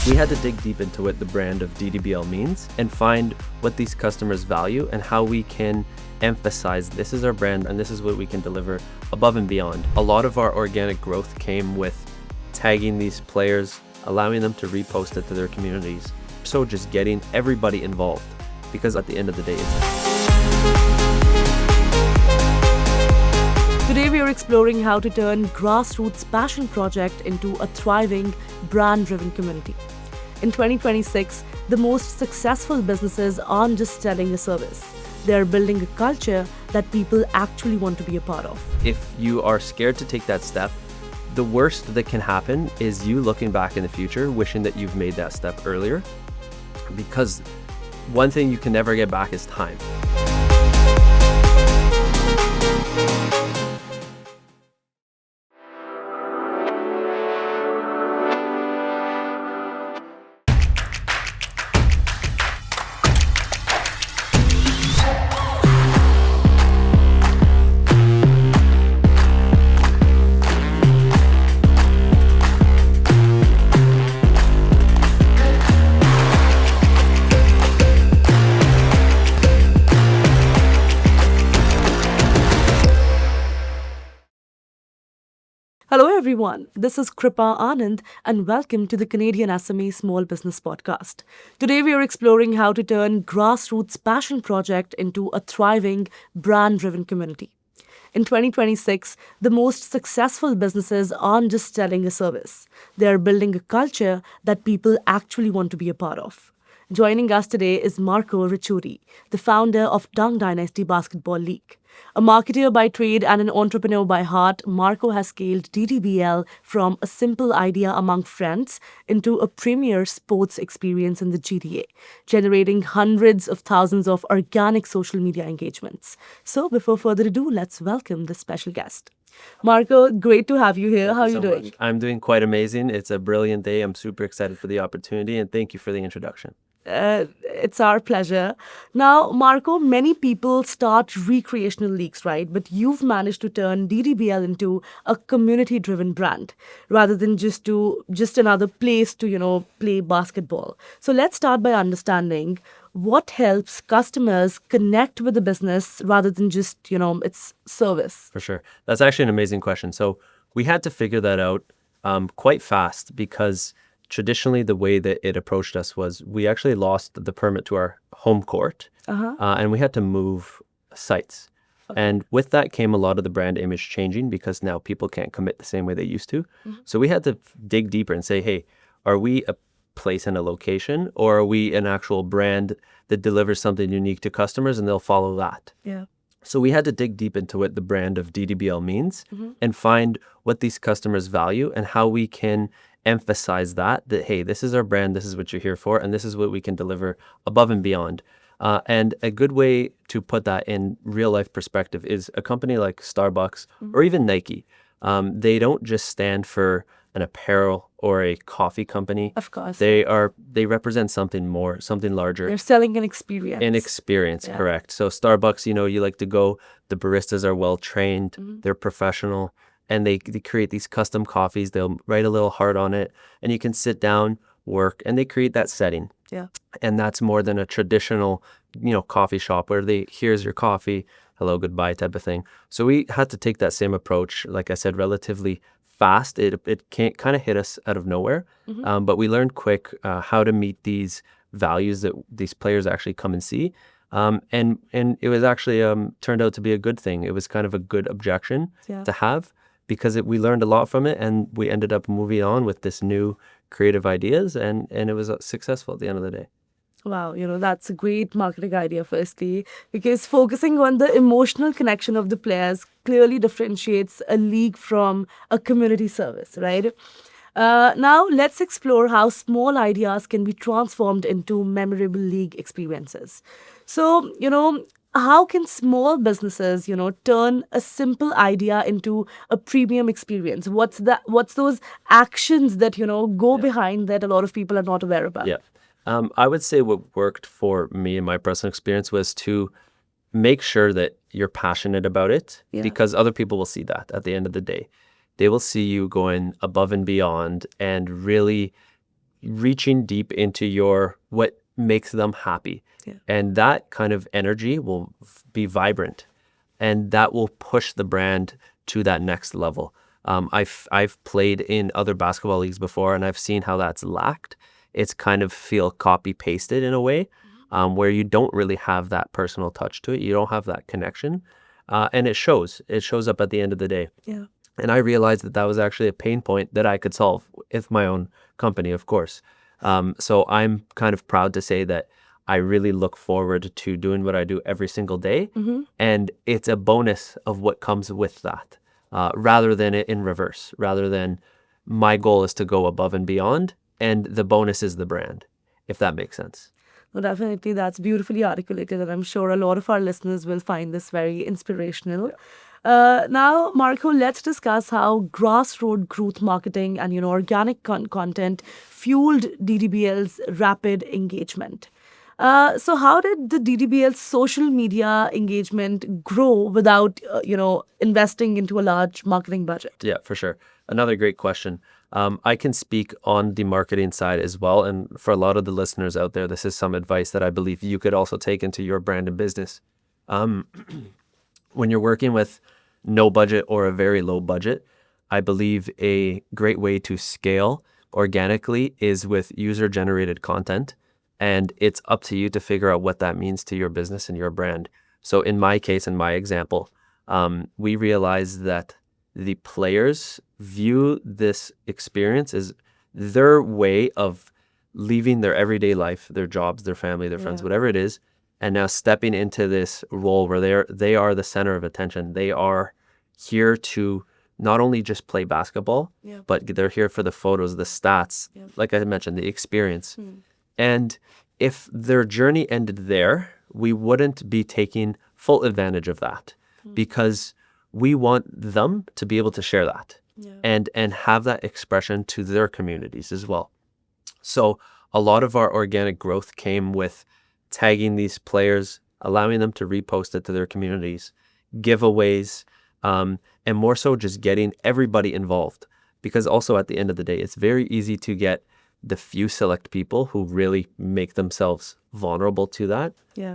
We had to dig deep into what the brand of DDBL means and find what these customers value and how we can emphasize this is our brand and this is what we can deliver above and beyond. A lot of our organic growth came with tagging these players, allowing them to repost it to their communities. So just getting everybody involved, because at the end of the day, Today we are exploring how to turn grassroots passion project into a thriving, brand-driven community. In 2026, the most successful businesses aren't just selling a service. They're building a culture that people actually want to be a part of. if you are scared to take that step, the worst that can happen is you looking back in the future, wishing that you've made that step earlier, because one thing you can never get back is time. Hello everyone, this is Kripa Anand and welcome to the CanadianSME Small Business Podcast. Today we are exploring how to turn grassroots passion project into a thriving, brand-driven community. In 2026, the most successful businesses aren't just selling a service. They are building a culture that people actually want to be a part of. Joining us today is Marco Ricciuti, the founder of Dunk Dynasty Basketball League. A marketer by trade and an entrepreneur by heart, Marco has scaled DDBL from a simple idea among friends into a premier sports experience in the GTA, generating hundreds of thousands of organic social media engagements. So before further ado, let's welcome the special guest. Marco, great to have you here. How are you doing? I'm doing quite amazing. It's a brilliant day. I'm super excited for the opportunity, and thank you for the introduction. It's our pleasure. Now, Marco, many people start recreational leagues, right? But you've managed to turn DDBL into a community-driven brand rather than just another place to, play basketball. So let's start by understanding what helps customers connect with the business rather than just, its service. For sure. That's actually an amazing question. So we had to figure that out quite fast, because traditionally the way that it approached us was we actually lost the permit to our home court, and we had to move sites. Okay. And with that came a lot of the brand image changing, because now people can't commit the same way they used to. So we had to dig deeper and say, hey, are we a place and a location, or are we an actual brand that delivers something unique to customers and they'll follow that? Yeah. So we had to dig deep into what the brand of DDBL means and find what these customers value and how we can emphasize that, hey, this is our brand, this is what you're here for, and this is what we can deliver above and beyond. And a good way to put that in real life perspective is a company like Starbucks or even Nike. They don't just stand for an apparel or a coffee company. Of course. They represent something more, something larger. They're selling an experience. An experience, Yeah. correct. So Starbucks, you like to go, the baristas are well trained, they're professional, and they create these custom coffees. They'll write a little heart on it, and you can sit down, work, and they create that setting. Yeah. And that's more than a traditional, coffee shop where here's your coffee, hello, goodbye type of thing. So we had to take that same approach, like I said, relatively fast. It can't kind of hit us out of nowhere, but we learned quick how to meet these values that these players actually come and see. And it was actually turned out to be a good thing. It was kind of a good objection to have, because we learned a lot from it, and we ended up moving on with this new creative ideas, and it was successful at the end of the day. Wow, that's a great marketing idea, firstly, because focusing on the emotional connection of the players clearly differentiates a league from a community service, right? Now, let's explore how small ideas can be transformed into memorable league experiences. So, how can small businesses, turn a simple idea into a premium experience? What's those actions that, go behind that a lot of people are not aware about? Yeah. I would say what worked for me in my personal experience was to make sure that you're passionate about it, because other people will see that at the end of the day. They will see you going above and beyond and really, reaching deep into what makes them happy. Yeah. And that kind of energy will be vibrant, and that will push the brand to that next level. I've played in other basketball leagues before, and I've seen how that's lacked. It's kind of feel copy pasted in a way, where you don't really have that personal touch to it. You don't have that connection, and it shows. It shows up at the end of the day. Yeah. And I realized that was actually a pain point that I could solve with my own company, of course. So I'm kind of proud to say that I really look forward to doing what I do every single day. And it's a bonus of what comes with that, rather than it in reverse, rather than my goal is to go above and beyond, and the bonus is the brand, if that makes sense. Well, definitely, that's beautifully articulated, and I'm sure a lot of our listeners will find this very inspirational. Now, Marco, let's discuss how grassroots growth marketing and organic content fueled DDBL's rapid engagement. So how did the DDBL's social media engagement grow without, investing into a large marketing budget? Yeah, for sure. Another great question. I can speak on the marketing side as well. And for a lot of the listeners out there, this is some advice that I believe you could also take into your brand and business. When you're working with no budget or a very low budget, I believe a great way to scale organically is with user-generated content. And it's up to you to figure out what that means to your business and your brand. So in my case, in my example, we realized that the players view this experience as their way of leaving their everyday life, their jobs, their family, their friends, whatever it is, and now stepping into this role where they are the center of attention. They are here to not only just play basketball, but they're here for the photos, the stats, like I mentioned, the experience. And if their journey ended there, we wouldn't be taking full advantage of that, because we want them to be able to share that and have that expression to their communities as well. So a lot of our organic growth came with tagging these players, allowing them to repost it to their communities, giveaways, and more so just getting everybody involved. Because also at the end of the day, it's very easy to get the few select people who really make themselves vulnerable to that,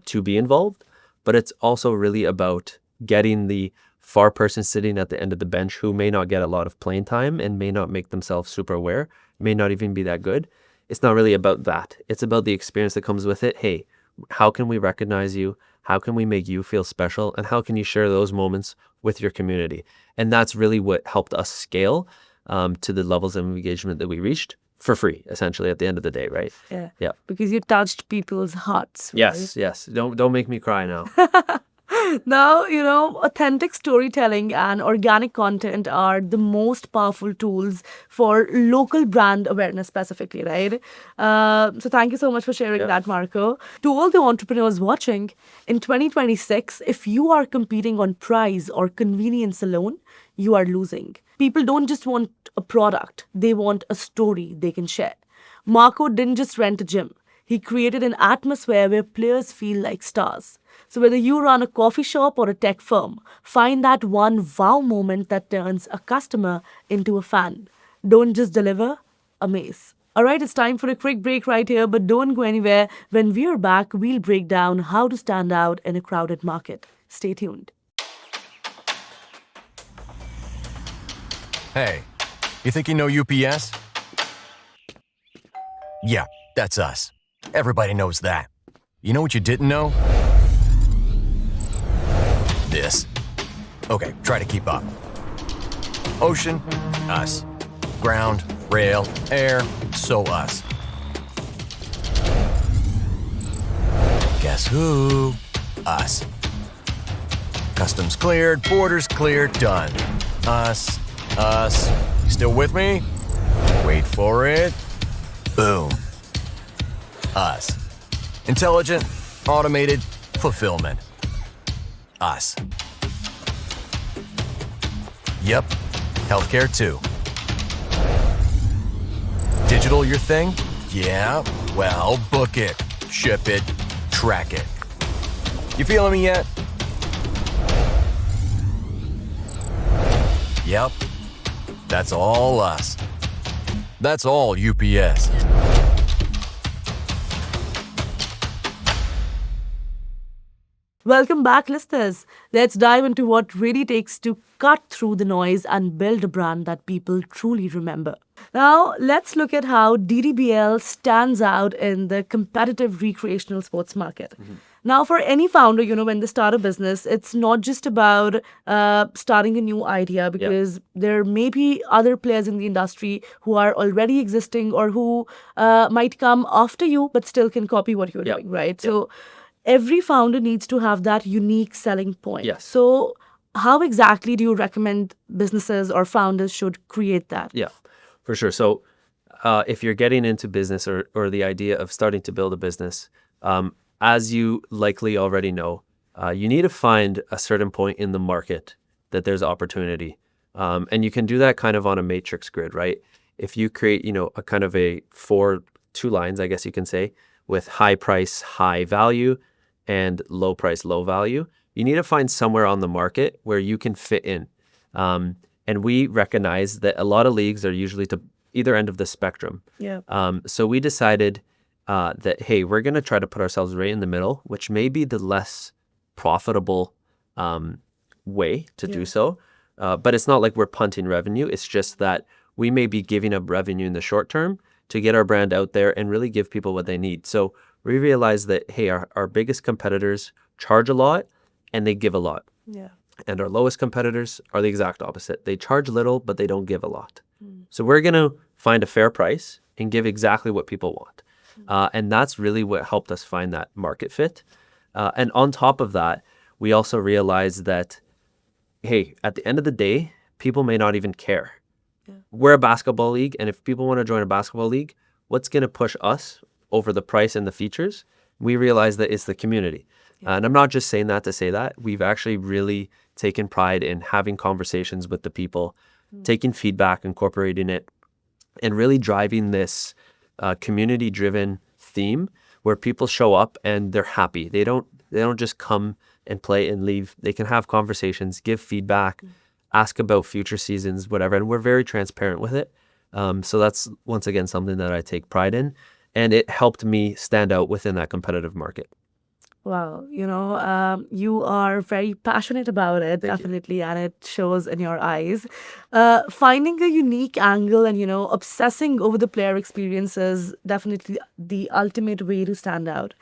to be involved. But it's also really about getting the far person sitting at the end of the bench who may not get a lot of playing time and may not make themselves super aware, may not even be that good. It's not really about that. It's about the experience that comes with it. Hey, how can we recognize you? How can we make you feel special? And how can you share those moments with your community? And that's really what helped us scale to the levels of engagement that we reached for free, essentially, at the end of the day, right? Yeah. Because you touched people's hearts. Right? Yes. Don't make me cry now. Now, authentic storytelling and organic content are the most powerful tools for local brand awareness specifically, right? So thank you so much for sharing that, Marco. To all the entrepreneurs watching, in 2026, if you are competing on price or convenience alone, you are losing. People don't just want a product, they want a story they can share. Marco didn't just rent a gym. He created an atmosphere where players feel like stars. So whether you run a coffee shop or a tech firm, find that one wow moment that turns a customer into a fan. Don't just deliver, amaze. All right, it's time for a quick break right here, but don't go anywhere. When we're back, we'll break down how to stand out in a crowded market. Stay tuned. Hey, you think you know UPS? Yeah, that's us. Everybody knows that. You know what you didn't know? This. Okay, try to keep up. Ocean, us. Ground, rail, air, so us. Guess who? Us. Customs cleared, borders cleared, done. Us. You still with me? Wait for it. Boom. Us. Intelligent, automated, fulfillment. Us. Yep. Healthcare too. Digital your thing? Yeah. Well, book it, ship it, track it. You feeling me yet? Yep. That's all us. That's all UPS. Welcome back, listeners. Let's dive into what really takes to cut through the noise and build a brand that people truly remember. Now, let's look at how DDBL stands out in the competitive recreational sports market. Now, for any founder, when they start a business, it's not just about starting a new idea, because there may be other players in the industry who are already existing or who might come after you but still can copy what you're doing, right? So every founder needs to have that unique selling point. Yes. So how exactly do you recommend businesses or founders should create that? Yeah, for sure. So if you're getting into business or the idea of starting to build a business, as you likely already know, you need to find a certain point in the market that there's opportunity. And you can do that kind of on a matrix grid, right? If you create, a kind of two lines, I guess you can say, with high price, high value, and low price, low value, you need to find somewhere on the market where you can fit in. And we recognize that a lot of leagues are usually to either end of the spectrum. Yeah. So we decided that, hey, we're going to try to put ourselves right in the middle, which may be the less profitable way to do so. But it's not like we're punting revenue. It's just that we may be giving up revenue in the short term to get our brand out there and really give people what they need. So we realized that, hey, our biggest competitors charge a lot and they give a lot. Yeah. And our lowest competitors are the exact opposite. They charge little, but they don't give a lot. So we're going to find a fair price and give exactly what people want. And that's really what helped us find that market fit. And on top of that, we also realized that, hey, at the end of the day, people may not even care. We're a basketball league, and if people want to join a basketball league, what's going to push us over the price and the features? We realize that it's the community. And I'm not just saying that to say that. We've actually really taken pride in having conversations with the people, taking feedback, incorporating it, and really driving this community-driven theme where people show up and they're happy. They don't just come and play and leave. They can have conversations, give feedback, ask about future seasons, whatever. And we're very transparent with it. So that's, once again, something that I take pride in. And it helped me stand out within that competitive market. Wow, you are very passionate about it, definitely, and it shows in your eyes. Finding a unique angle and, obsessing over the player experience is definitely the ultimate way to stand out.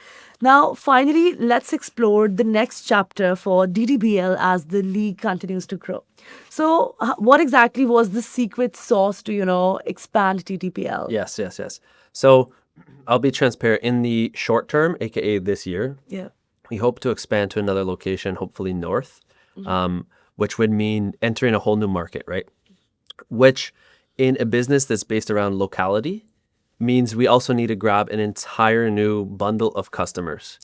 Now, finally, let's explore the next chapter for DDBL as the league continues to grow. So, what exactly was the secret sauce to, expand DDBL? Yes. So I'll be transparent. In the short term, aka this year, we hope to expand to another location, hopefully north, which would mean entering a whole new market, right? Which in a business that's based around locality means we also need to grab an entire new bundle of customers.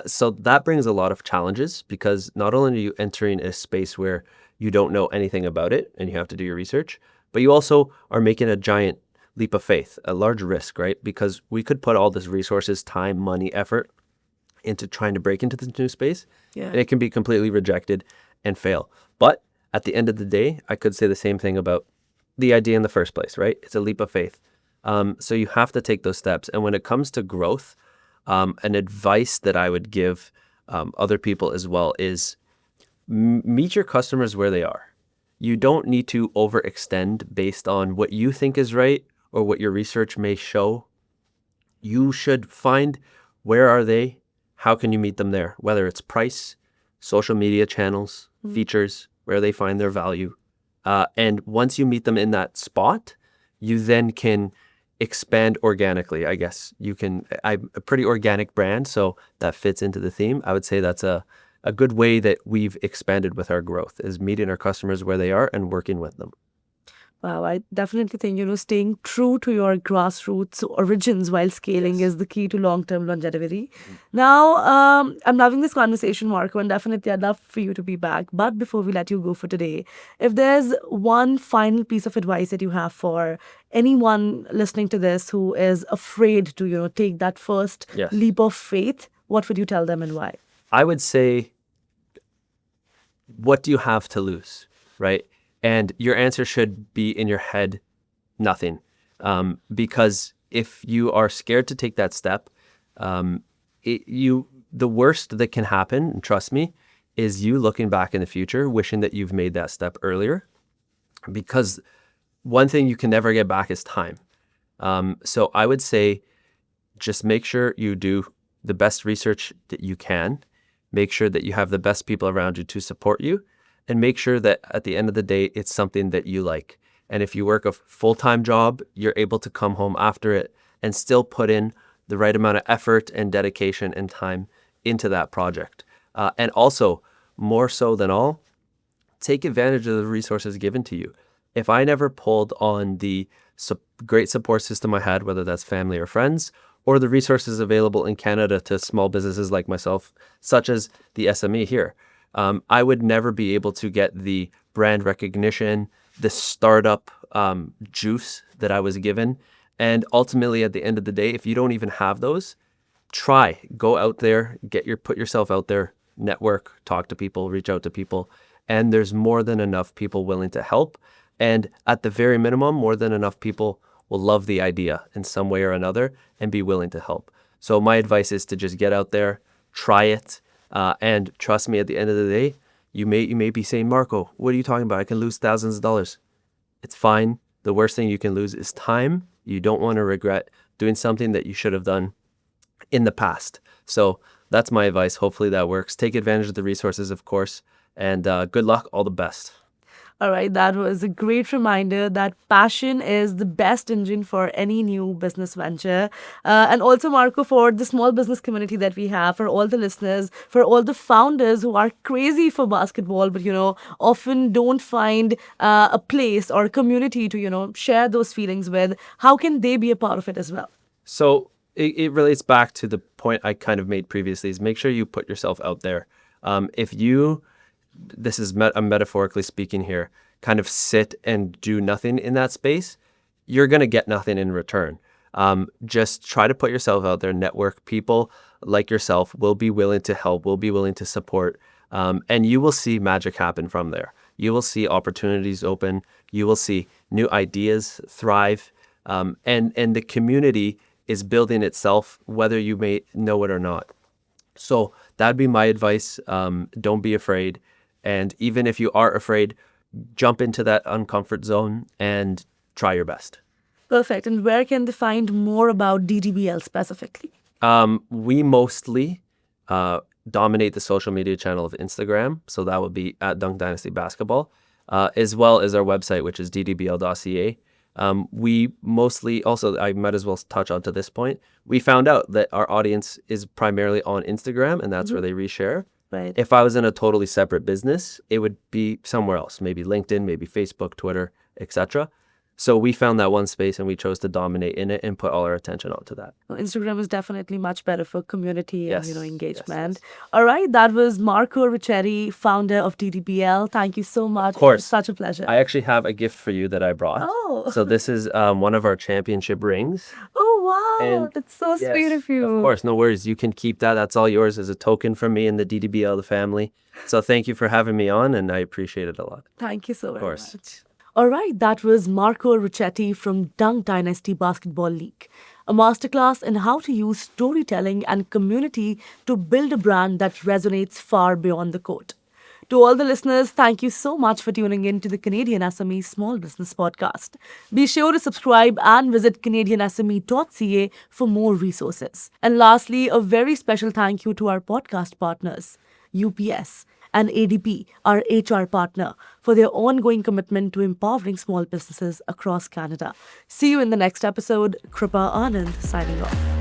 So that brings a lot of challenges, because not only are you entering a space where you don't know anything about it and you have to do your research, but you also are making a giant leap of faith, a large risk, right? Because we could put all this resources, time, money, effort into trying to break into this new space, and it can be completely rejected and fail. But at the end of the day, I could say the same thing about the idea in the first place, right? It's a leap of faith. So you have to take those steps. And when it comes to growth, an advice that I would give other people as well is meet your customers where they are. You don't need to overextend based on what you think is right or what your research may show. You should find, where are they? How can you meet them there? Whether it's price, social media channels, features, where they find their value. And once you meet them in that spot, you then can expand organically, I guess. I'm a pretty organic brand, so that fits into the theme. I would say that's a good way that we've expanded with our growth, is meeting our customers where they are and working with them. Wow, I definitely think, staying true to your grassroots origins while scaling is the key to long-term longevity. Now, I'm loving this conversation, Marco, and definitely I'd love for you to be back. But before we let you go for today, if there's one final piece of advice that you have for anyone listening to this who is afraid to, take that first leap of faith, what would you tell them and why? I would say, what do you have to lose, right? And your answer should be in your head, nothing. Because if you are scared to take that step, you the worst that can happen, and trust me, is you looking back in the future, wishing that you've made that step earlier. Because one thing you can never get back is time. So I would say just make sure you do the best research that you can. Make sure that you have the best people around you to support you. And make sure that at the end of the day, it's something that you like. And if you work a full-time job, you're able to come home after it and still put in the right amount of effort and dedication and time into that project. And also, more so than all, take advantage of the resources given to you. If I never pulled on the great support system I had, whether that's family or friends, or the resources available in Canada to small businesses like myself, such as the SME here, I would never be able to get the brand recognition, the startup juice that I was given. And ultimately, at the end of the day, if you don't even have those, go out there, put yourself out there, network, talk to people, reach out to people. And there's more than enough people willing to help. And at the very minimum, more than enough people will love the idea in some way or another and be willing to help. So my advice is to just get out there, try it. And trust me, at the end of the day, you may be saying, Marco, what are you talking about? I can lose thousands of dollars. It's fine. The worst thing you can lose is time. You don't want to regret doing something that you should have done in the past. So that's my advice. Hopefully that works. Take advantage of the resources, of course. And good luck. All the best. All right, that was a great reminder that passion is the best engine for any new business venture. And also, Marco, for the small business community that we have, for all the listeners, for all the founders who are crazy for basketball, but, often don't find a place or a community to, share those feelings with, how can they be a part of it as well? So it relates back to the point I kind of made previously, is make sure you put yourself out there. If you... This is I'm metaphorically speaking here, kind of sit and do nothing in that space, you're going to get nothing in return. Just try to put yourself out there, network. People like yourself will be willing to help, will be willing to support, and you will see magic happen from there. You will see opportunities open. You will see new ideas thrive, and the community is building itself, whether you may know it or not. So that'd be my advice. Don't be afraid. And even if you are afraid, jump into that uncomfort zone and try your best. Perfect. And where can they find more about DDBL specifically? We mostly dominate the social media channel of Instagram. So that would be at Dunk Dynasty Basketball, as well as our website, which is ddbl.ca. We mostly, also, I might as well touch on to this point, we found out that our audience is primarily on Instagram, and that's where they reshare. Right. If I was in a totally separate business, it would be somewhere else, maybe LinkedIn, maybe Facebook, Twitter, etc. So we found that one space and we chose to dominate in it and put all our attention onto that. Well, Instagram is definitely much better for community and engagement. Yes. All right, that was Marco Ricciuti, founder of DDBL. Thank you so much. Of course. It was such a pleasure. I actually have a gift for you that I brought. Oh. So this is one of our championship rings. Oh, wow. And That's so sweet of you. Of course, no worries. You can keep that. That's all yours as a token from me and the DDBL, the family. So thank you for having me on, and I appreciate it a lot. Thank you so very course. much. All right, that was Marco Ricciuti from Dunk Dynasty Basketball League, a masterclass in how to use storytelling and community to build a brand that resonates far beyond the court. To all the listeners, thank you so much for tuning in to the Canadian SME Small Business Podcast. Be sure to subscribe and visit CanadianSME.ca for more resources. And lastly, a very special thank you to our podcast partners, UPS and ADP, our HR partner, for their ongoing commitment to empowering small businesses across Canada. See you in the next episode. Kripa Anand signing off.